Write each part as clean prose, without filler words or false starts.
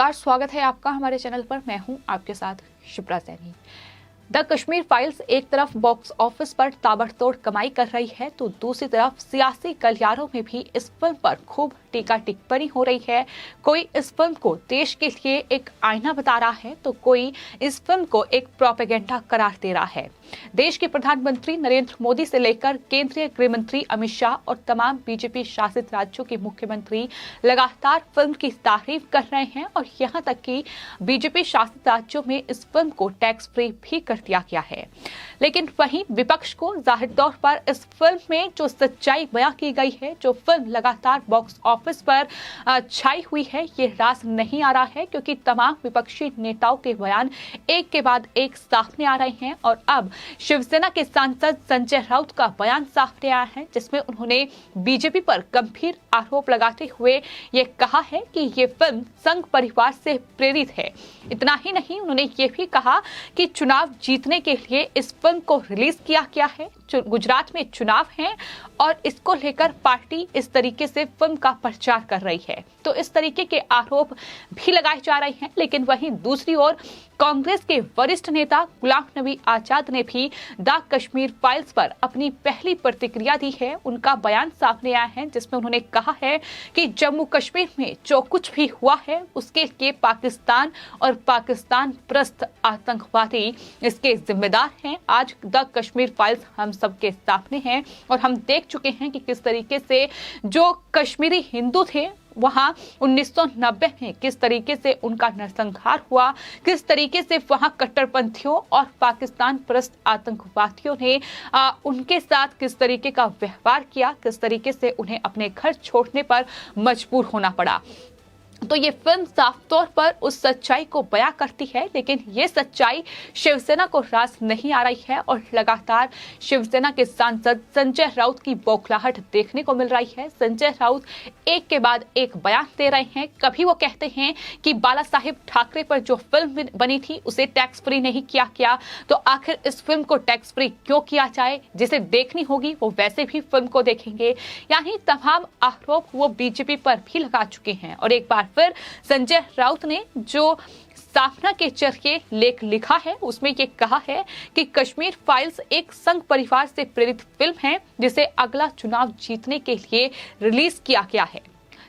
नमस्कार, स्वागत है आपका हमारे चैनल पर। मैं हूं आपके साथ शिप्रा सैनी। द कश्मीर फाइल्स एक तरफ बॉक्स ऑफिस पर ताबड़तोड़ कमाई कर रही है तो दूसरी तरफ सियासी गलियारों में भी इस फिल्म पर खूब टीका टिप्पणी हो रही है। कोई इस फिल्म को देश के लिए एक आईना बता रहा है तो कोई इस फिल्म को एक प्रोपेगेंडा करार दे रहा है। देश के प्रधानमंत्री नरेंद्र मोदी से लेकर केंद्रीय गृह मंत्री अमित शाह और तमाम बीजेपी शासित राज्यों के मुख्यमंत्री लगातार फिल्म की तारीफ कर रहे हैं और यहां तक कि बीजेपी शासित राज्यों में इस फिल्म को टैक्स फ्री भी कर दिया गया है। लेकिन वहीं विपक्ष को जाहिर तौर पर इस फिल्म में जो सच्चाई बयां की गई है, जो फिल्म लगातार बॉक्स ऑफिस पर छाई हुई है, ये रास नहीं आ रहा है क्योंकि तमाम विपक्षी नेताओं के बयान एक के बाद एक सामने आ रहे हैं। और अब शिवसेना के सांसद संजय राउत का बयान सामने आया है जिसमें उन्होंने बीजेपी पर गंभीर आरोप लगाते हुए ये कहा है कि ये फिल्म संघ परिवार से प्रेरित है। इतना ही नहीं, उन्होंने ये भी कहा कि चुनाव जीतने के लिए इस फिल्म को रिलीज किया गया है। गुजरात में चुनाव हैं और इसको लेकर पार्टी इस तरीके से फिल्म का प्रचार कर रही है, तो इस तरीके के आरोप भी लगाए जा रहे हैं। लेकिन वहीं दूसरी ओर कांग्रेस के वरिष्ठ नेता गुलाम नबी आजाद ने भी द कश्मीर फाइल्स पर अपनी पहली प्रतिक्रिया दी है। उनका बयान सामने आया है जिसमें उन्होंने कहा है कि जम्मू कश्मीर में जो कुछ भी हुआ है उसके लिए पाकिस्तान और पाकिस्तान प्रस्थ आतंकवादी इसके जिम्मेदार हैं। आज द कश्मीर फाइल्स हम सबके सामने हैं और हम देख चुके हैं कि किस तरीके से जो कश्मीरी हिंदू थे वहां 1990 में किस तरीके से उनका नरसंहार हुआ, किस तरीके से वहां कट्टरपंथियों और पाकिस्तान प्रस्थ आतंकवादियों ने उनके साथ किस तरीके का व्यवहार किया, किस तरीके से उन्हें अपने घर छोड़ने पर मजबूर होना पड़ा। तो ये फिल्म साफ तौर पर उस सच्चाई को बयां करती है, लेकिन ये सच्चाई शिवसेना को रास नहीं आ रही है और लगातार शिवसेना के सांसद संजय राउत की बौखलाहट देखने को मिल रही है। संजय राउत एक के बाद एक बयान दे रहे हैं। कभी वो कहते हैं कि बाला साहेब ठाकरे पर जो फिल्म बनी थी उसे टैक्स फ्री नहीं किया गया, तो आखिर इस फिल्म को टैक्स फ्री क्यों किया जाए? जिसे देखनी होगी वो वैसे भी फिल्म को देखेंगे। यानी तमाम आरोप वो बीजेपी पर भी लगा चुके हैं। और एक बार फिर संजय राउत ने जो सामना के जरिए लेख लिखा है उसमें ये कहा है कि कश्मीर फाइल्स एक संघ परिवार से प्रेरित फिल्म है जिसे अगला चुनाव जीतने के लिए रिलीज किया गया है।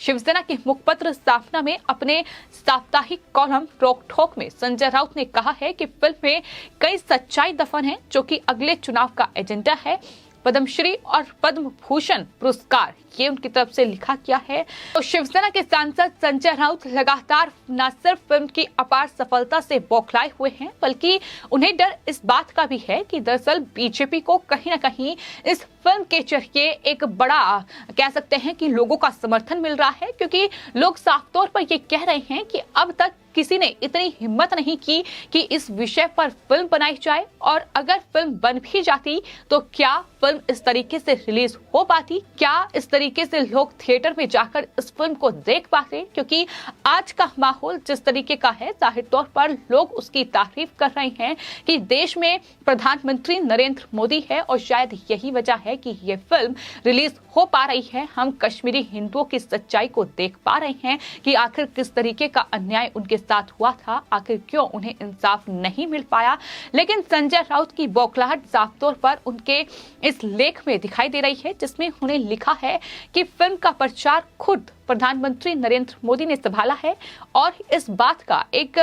शिवसेना के मुखपत्र साफना में अपने साप्ताहिक कॉलम रोक ठोक में संजय राउत ने कहा है कि फिल्म में कई सच्चाई दफन है जो कि अगले चुनाव का एजेंडा है। पद्मश्री और पद्म भूषण पुरस्कार ये उनकी तरफ से लिखा गया है। तो शिवसेना के सांसद संजय राउत लगातार न सिर्फ फिल्म की अपार सफलता से बौखलाए हुए हैं बल्कि उन्हें डर इस बात का भी है कि दरअसल बीजेपी को कहीं न कहीं इस फिल्म के जरिए एक बड़ा कह सकते हैं कि लोगों का समर्थन मिल रहा है, क्योंकि लोग साफ तौर पर ये कह रहे हैं कि अब तक किसी ने इतनी हिम्मत नहीं की कि इस विषय पर फिल्म बनाई जाए, और अगर फिल्म बन भी जाती तो क्या फिल्म इस तरीके से रिलीज हो पाती, क्या इस तरीके से लोग थिएटर में जाकर इस फिल्म को देख पाते? क्योंकि आज का माहौल जिस तरीके का है, जाहिर तौर पर लोग उसकी तारीफ कर रहे हैं कि देश में प्रधानमंत्री नरेंद्र मोदी है और शायद यही वजह है कि ये फिल्म रिलीज हो पा रही है। हम कश्मीरी हिंदुओं की सच्चाई को देख पा रहे हैं कि आखिर किस तरीके का अन्याय उनके साथ हुआ था, आखिर क्यों उन्हें इंसाफ नहीं मिल पाया। लेकिन संजय राउत की बौखलाहट साफ तौर पर उनके इस लेख में दिखाई दे रही है जिसमें उन्हें लिखा है कि फिल्म का प्रचार खुद प्रधानमंत्री नरेंद्र मोदी ने संभाला है और इस बात का एक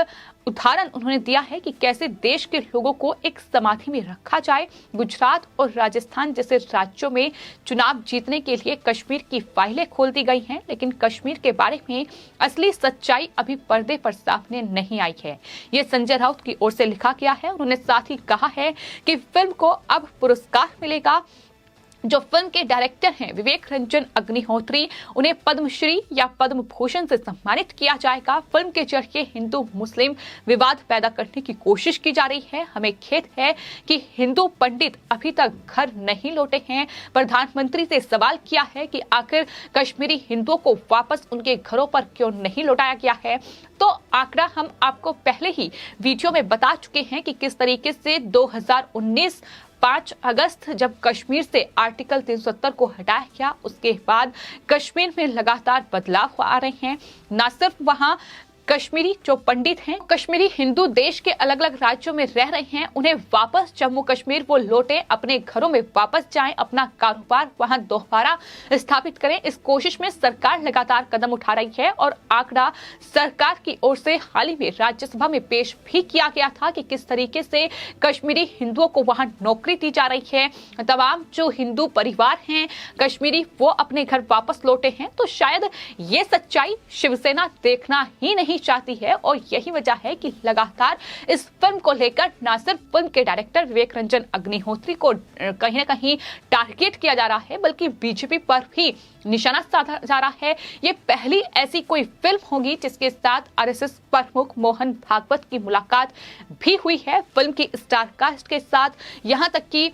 उदाहरण उन्होंने दिया है कि कैसे देश के लोगों को एक समाधि में रखा जाए। गुजरात और राजस्थान जैसे राज्यों में चुनाव जीतने के लिए कश्मीर की फाइलें खोल दी गई हैं, लेकिन कश्मीर के बारे में असली सच्चाई अभी पर्दे पर सामने नहीं आई है। ये संजय राउत की ओर से लिखा गया है। उन्होंने साथ ही कहा है कि फिल्म को अब पुरस्कार मिलेगा। जो फिल्म के डायरेक्टर हैं विवेक रंजन अग्निहोत्री, उन्हें पद्मश्री या पद्म भूषण से सम्मानित किया जाएगा। फिल्म के जरिए हिंदू मुस्लिम विवाद पैदा करने की कोशिश की जा रही है। हमें खेद है कि हिंदू पंडित अभी तक घर नहीं लौटे हैं। प्रधानमंत्री से सवाल किया है कि आखिर कश्मीरी हिंदुओं को वापस उनके घरों पर क्यों नहीं लौटाया गया है। तो आंकड़ा हम आपको पहले ही वीडियो में बता चुके हैं कि किस तरीके से 2019 5 अगस्त जब कश्मीर से आर्टिकल 370 को हटाया गया, उसके बाद कश्मीर में लगातार बदलाव आ रहे हैं। न सिर्फ वहां कश्मीरी जो पंडित हैं, कश्मीरी हिंदू देश के अलग अलग राज्यों में रह रहे हैं, उन्हें वापस जम्मू कश्मीर वो लौटे, अपने घरों में वापस जाएं, अपना कारोबार वहां दोबारा स्थापित करें। इस कोशिश में सरकार लगातार कदम उठा रही है और आंकड़ा सरकार की ओर से हाल ही में राज्यसभा में पेश भी किया गया था कि किस तरीके से कश्मीरी हिंदुओं को वहां नौकरी दी जा रही है। तमाम जो हिंदू परिवार हैं कश्मीरी वो अपने घर वापस लौटे हैं। तो शायद ये सच्चाई शिवसेना देखना ही नहीं चाहती है और यही वजह है कि लगातार इस फिल्म को लेकर न सिर्फ फिल्म के डायरेक्टर विवेक रंजन अग्निहोत्री को कहीं न कहीं टारगेट किया जा रहा है, बल्कि बीजेपी पर भी निशाना साधा जा रहा है। ये पहली ऐसी कोई फिल्म होगी जिसके साथ आरएसएस प्रमुख मोहन भागवत की मुलाकात भी हुई है फिल्म की स्टार कास्ट के साथ। यहां तक कि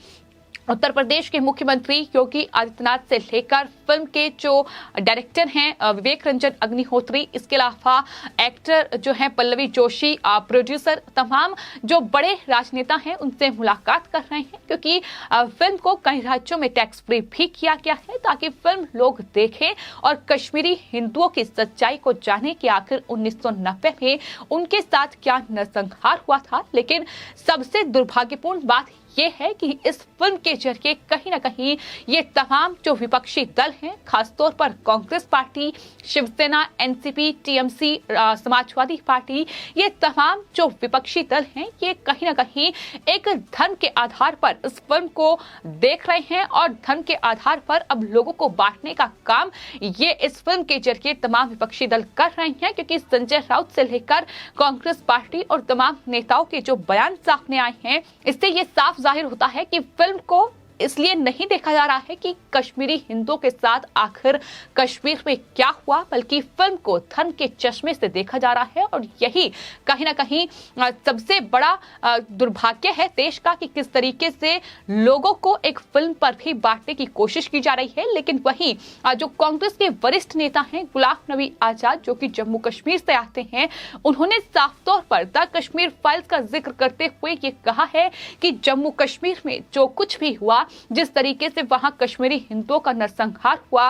उत्तर प्रदेश के मुख्यमंत्री योगी आदित्यनाथ से लेकर फिल्म के जो डायरेक्टर हैं विवेक रंजन अग्निहोत्री, इसके अलावा एक्टर जो हैं पल्लवी जोशी, प्रोड्यूसर, तमाम जो बड़े राजनेता हैं उनसे मुलाकात कर रहे हैं, क्योंकि फिल्म को कई राज्यों में टैक्स फ्री भी किया गया है ताकि फिल्म लोग देखें और कश्मीरी हिंदुओं की सच्चाई को जाने कि आखिर 1990 में उनके साथ क्या नरसंहार हुआ था। लेकिन सबसे दुर्भाग्यपूर्ण बात ये है कि इस फिल्म के जरिए कहीं ना कहीं ये तमाम जो विपक्षी दल हैं, खासतौर पर Congress party, Shiv Sena, NCP, TMC, Samajwadi party, ये तमाम जो विपक्षी दल हैं ये कहीं ना कहीं एक धर्म के आधार पर इस फिल्म को देख रहे हैं और धर्म के आधार पर अब लोगों को बांटने का काम ये इस फिल्म के जरिए तमाम विपक्षी दल कर रहे हैं। क्योंकि संजय राउत से लेकर कांग्रेस पार्टी और तमाम नेताओं के जो बयान सामने आए हैं, इससे ये साफ जाहिर होता है कि फिल्म को इसलिए नहीं देखा जा रहा है कि कश्मीरी हिंदुओं के साथ आखिर कश्मीर में क्या हुआ, बल्कि फिल्म को धर्म के चश्मे से देखा जा रहा है। और यही कहीं ना कहीं सबसे बड़ा दुर्भाग्य है देश का कि किस तरीके से लोगों को एक फिल्म पर भी बांटने की कोशिश की जा रही है। लेकिन वहीं जो कांग्रेस के वरिष्ठ नेता हैं गुलाम नबी आजाद, जो कि जम्मू कश्मीर से आते हैं, उन्होंने साफ तौर पर द कश्मीर फाइल्स का जिक्र करते हुए ये कहा है कि जम्मू कश्मीर में जो कुछ भी हुआ, जिस तरीके से वहां कश्मीरी हिंदुओं का नरसंहार हुआ,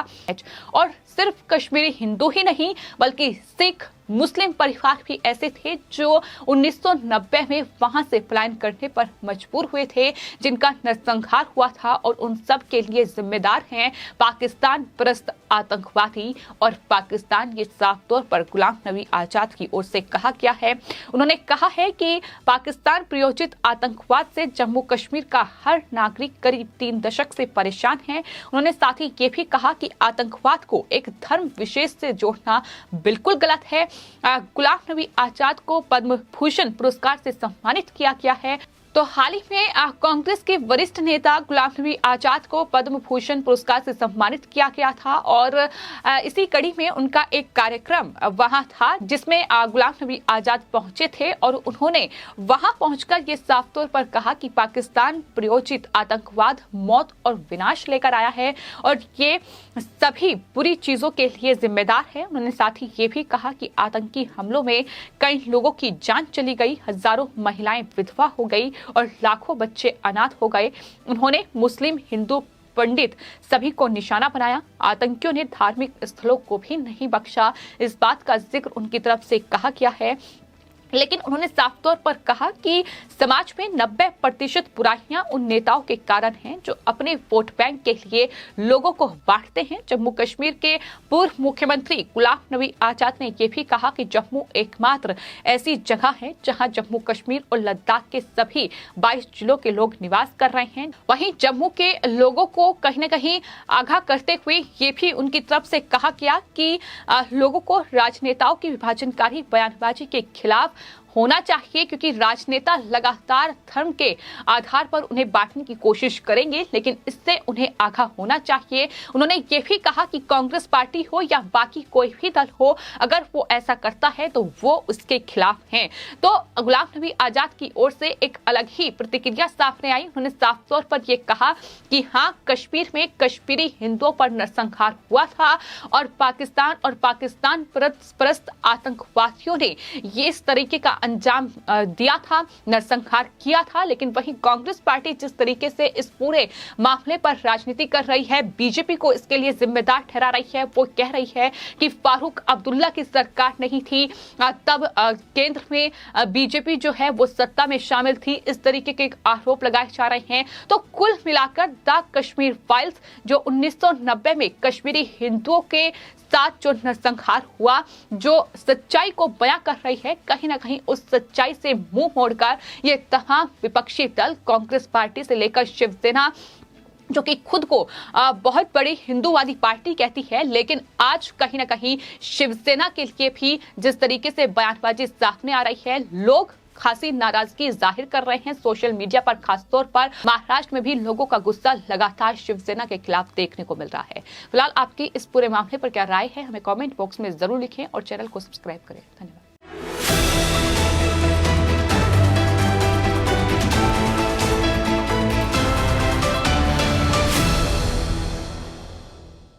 और सिर्फ कश्मीरी हिंदू ही नहीं बल्कि सिख, मुस्लिम परिवार भी ऐसे थे जो 1990 में वहां से पलायन करने पर मजबूर हुए थे, जिनका नरसंहार हुआ था। और उन सब के लिए जिम्मेदार हैं पाकिस्तान परस्त आतंकवादी। और पाकिस्तान, ये साफ तौर पर गुलाम नबी आजाद की ओर से कहा गया है। उन्होंने कहा है कि पाकिस्तान प्रायोजित आतंकवाद से जम्मू कश्मीर का हर नागरिक करीब 3 दशक से परेशान है। उन्होंने साथ ही ये भी कहा कि आतंकवाद को एक धर्म विशेष से जोड़ना बिल्कुल गलत है। गुलाम नबी आजाद को पद्म भूषण पुरस्कार से सम्मानित किया गया है। तो हाल ही में कांग्रेस के वरिष्ठ नेता गुलाम नबी आजाद को पद्म भूषण पुरस्कार से सम्मानित किया गया था और इसी कड़ी में उनका एक कार्यक्रम वहां था जिसमें गुलाम नबी आजाद पहुंचे थे और उन्होंने वहां पहुंचकर ये साफ तौर पर कहा कि पाकिस्तान प्रायोजित आतंकवाद मौत और विनाश लेकर आया है और ये सभी बुरी चीजों के लिए जिम्मेदार है। उन्होंने साथ ही ये भी कहा कि आतंकी हमलों में कई लोगों की जान चली गई, हजारों महिलाएं विधवा हो गई और लाखों बच्चे अनाथ हो गए। उन्होंने मुस्लिम, हिंदू, पंडित सभी को निशाना बनाया। आतंकियों ने धार्मिक स्थलों को भी नहीं बख्शा। इस बात का जिक्र उनकी तरफ से कहा गया है। लेकिन उन्होंने साफ तौर पर कहा कि समाज में 90% बुराइयां उन नेताओं के कारण हैं जो अपने वोट बैंक के लिए लोगों को बांटते हैं। जम्मू कश्मीर के पूर्व मुख्यमंत्री गुलाम नबी आजाद ने यह भी कहा कि जम्मू एकमात्र ऐसी जगह है जहां जम्मू कश्मीर और लद्दाख के सभी 22 जिलों के लोग निवास कर रहे हैं। वहीं जम्मू के लोगों को कहीं न कहीं आगाह करते हुए ये भी उनकी तरफ से कहा गया कि लोगों को राजनेताओं की विभाजनकारी बयानबाजी के खिलाफ होना चाहिए, क्योंकि राजनेता लगातार धर्म के आधार पर उन्हें बांटने की कोशिश करेंगे, लेकिन इससे उन्हें आगाह होना चाहिए। उन्होंने ये भी कहा कि कांग्रेस पार्टी हो या बाकी कोई भी दल हो, अगर वो ऐसा करता है तो वो उसके खिलाफ हैं। तो गुलाम नबी आजाद की ओर से एक अलग ही प्रतिक्रिया सामने आई। उन्होंने साफ तौर पर यह कहा कि हाँ, कश्मीर में कश्मीरी हिंदुओं पर नरसंहार हुआ था और पाकिस्तान परस्त आतंकवादियों ने ये इस तरीके का अंजाम दिया था, नरसंहार किया था। लेकिन वहीं कांग्रेस पार्टी जिस तरीके से इस पूरे मामले पर राजनीति कर रही है, बीजेपी को इसके लिए जिम्मेदार ठहरा रही है। वो कह रही है कि फारूक अब्दुल्ला की सरकार नहीं थी तब केंद्र में बीजेपी जो है वो सत्ता में शामिल थी, इस तरीके के आरोप लगाए जा रहे हैं। तो कुल मिलाकर द कश्मीर फाइल्स जो 1990 में कश्मीरी हिंदुओं के साथ जो नरसंहार हुआ, जो सच्चाई को बयां कर रही है, कहीं ना कहीं उस सच्चाई से मुंह मोड़कर ये तमाम विपक्षी दल, कांग्रेस पार्टी से लेकर शिवसेना, जो कि खुद को बहुत बड़ी हिंदूवादी पार्टी कहती है, लेकिन आज कहीं ना कहीं शिवसेना के लिए भी जिस तरीके से बयानबाजी सामने आ रही है, लोग खासी नाराजगी जाहिर कर रहे हैं सोशल मीडिया पर। खासतौर पर महाराष्ट्र में भी लोगों का गुस्सा लगातार शिवसेना के खिलाफ देखने को मिल रहा है। फिलहाल आपकी इस पूरे मामले पर क्या राय है, हमें कमेंट बॉक्स में जरूर लिखें और चैनल को सब्सक्राइब करें। धन्यवाद।